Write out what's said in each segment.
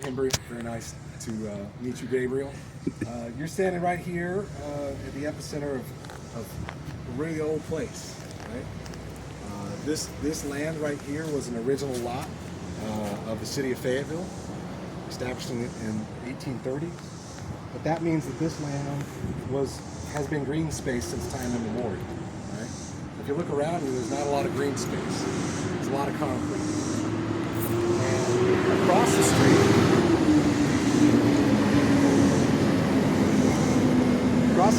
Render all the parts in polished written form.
Kimbry. Very nice to meet you, Gabriel. You're standing right here at the epicenter of a really old place, right? This land right here was an original lot of the city of Fayetteville, established in 1830. But that means that this land has been green space since time immemorial, right? If you look around you, there's not a lot of green space. There's a lot of concrete. And across the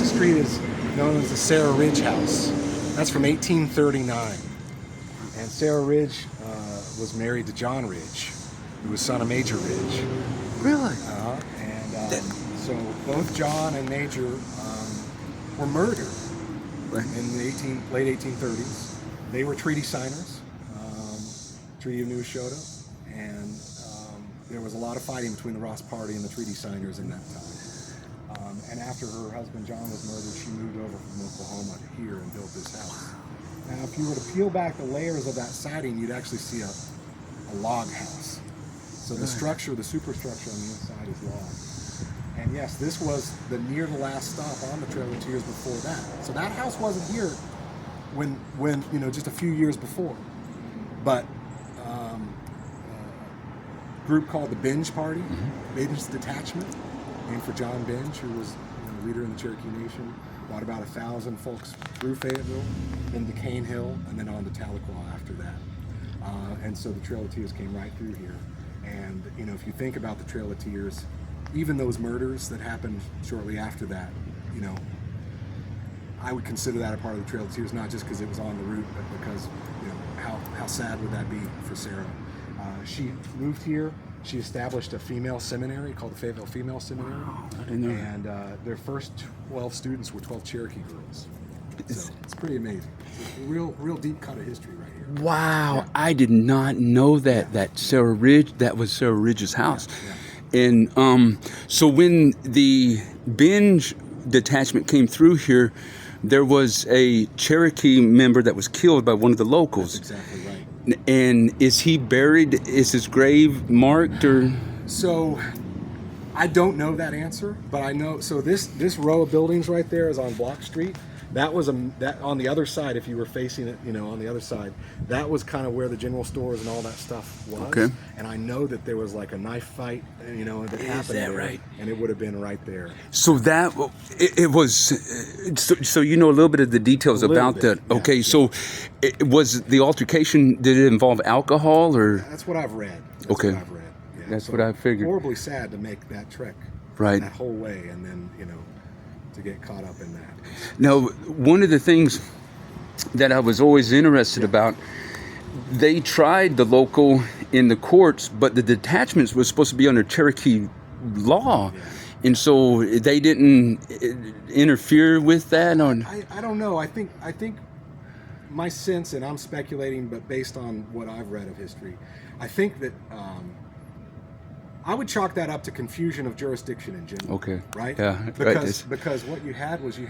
street is known as the Sarah Ridge House. That's from 1839. And Sarah Ridge was married to John Ridge, who was son of Major Ridge. Really? So both John and Major were murdered in the late 1830s. They were treaty signers, Treaty of New Eshota, and there was a lot of fighting between the Ross Party and the treaty signers in that time. And after her husband John was murdered, she moved over from Oklahoma to here and built this house. Now, if you were to peel back the layers of that siding, you'd actually see a log house. So the structure, the superstructure on the inside is log. And yes, this was near the last stop on the Trail of Tears before that. So that house wasn't here when just a few years before. But a group called the Binge Party, Binge Detachment, named for John Binge, who was leader in the Cherokee Nation, brought about 1,000 folks through Fayetteville, then to Cane Hill, and then on to Tahlequah after that. And so the Trail of Tears came right through here. And if you think about the Trail of Tears, even those murders that happened shortly after that, I would consider that a part of the Trail of Tears, not just because it was on the route, but because, how sad would that be for Sarah? She moved here. She established a female seminary called the Fayetteville Female Seminary. Wow, I didn't know and their first 12 students were 12 Cherokee girls. So it's pretty amazing. It's a real deep cut of history right here. Wow, Yeah. I did not know that Sarah Ridge, that was Sarah Ridge's house. Yeah. And so when the Binge detachment came through here, there was a Cherokee member that was killed by one of the locals. That's exactly right. And is he buried? Is his grave marked or? So I don't know that answer, but I know. So this row of buildings right there is on Block Street. That was that on the other side. If you were facing it, on the other side, that was kind of where the general stores and all that stuff was. Okay. And I know that there was like a knife fight, that happened that there, right? and it would have been right there. So that it was. So you know a little bit of the details about that. Yeah, Okay. yeah. So was the altercation? Did it involve alcohol or? That's what I've read. Okay. What I've read. Yeah. That's what I figured. Horribly sad to make that trek, Right. that whole way, and then to get caught up in that. Now, one of the things that I was always interested about, they tried the local in the courts, but the detachments was supposed to be under Cherokee law, and so they didn't interfere with that. Or I don't know. I think my sense, and I'm speculating, but based on what I've read of history, I think that I would chalk that up to confusion of jurisdiction in general. Okay. Right? Yeah. Because what you had was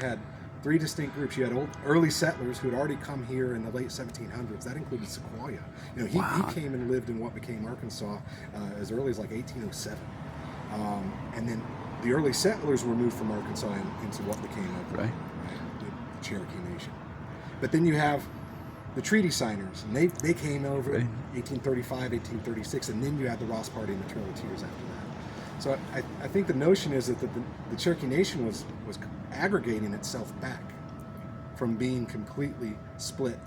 three distinct groups. You had early settlers who had already come here in the late 1700s. That included Sequoyah. He came and lived in what became Arkansas as early as like 1807. And then the early settlers were moved from Arkansas into what became Oklahoma, the Cherokee Nation. But then you have the treaty signers, and they came over in 1835, 1836, and then you had the Ross Party and the Trail of Tears after that. So I think the notion is that the Cherokee Nation was aggregating itself back from being completely split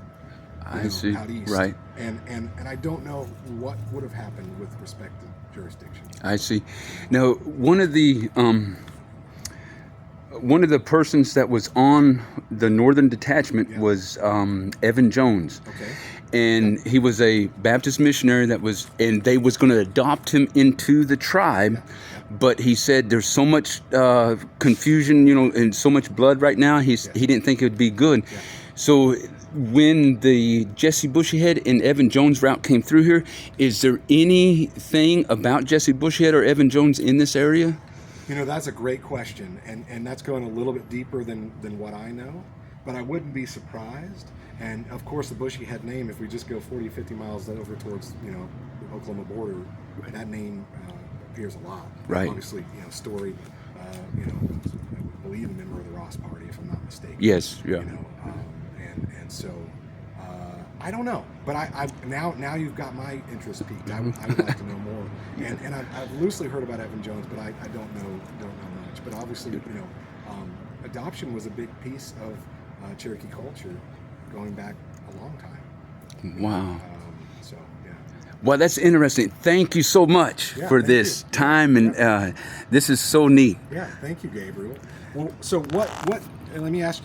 I see. out east. Right. And I don't know what would have happened with respect to jurisdiction. I see. Now, one of the persons that was on the Northern Detachment was Evan Jones. Okay. And he was a Baptist missionary and they was going to adopt him into the tribe. But he said there's so much confusion, and so much blood right now. He didn't think it would be good. Yeah. So when the Jesse Bushyhead and Evan Jones route came through here, is there anything about Jesse Bushyhead or Evan Jones in this area? That's a great question, and that's going a little bit deeper than what I know, but I wouldn't be surprised. And of course, the Bushyhead name, if we just go 40, 50 miles over towards the Oklahoma border, that name appears a lot. Right. Obviously, Story, I believe a member of the Ross Party, if I'm not mistaken. Yes. Yeah. And so I don't know, but I now you've got my interest piqued. I would like to know more, and I've loosely heard about Evan Jones, but I don't know much. But obviously, adoption was a big piece of Cherokee culture going back a long time. Wow. So yeah. Well, that's interesting. Thank you so much Yeah, for thank this you. time, and this is so neat. Yeah, thank you, Gabriel. Well, so what? And let me ask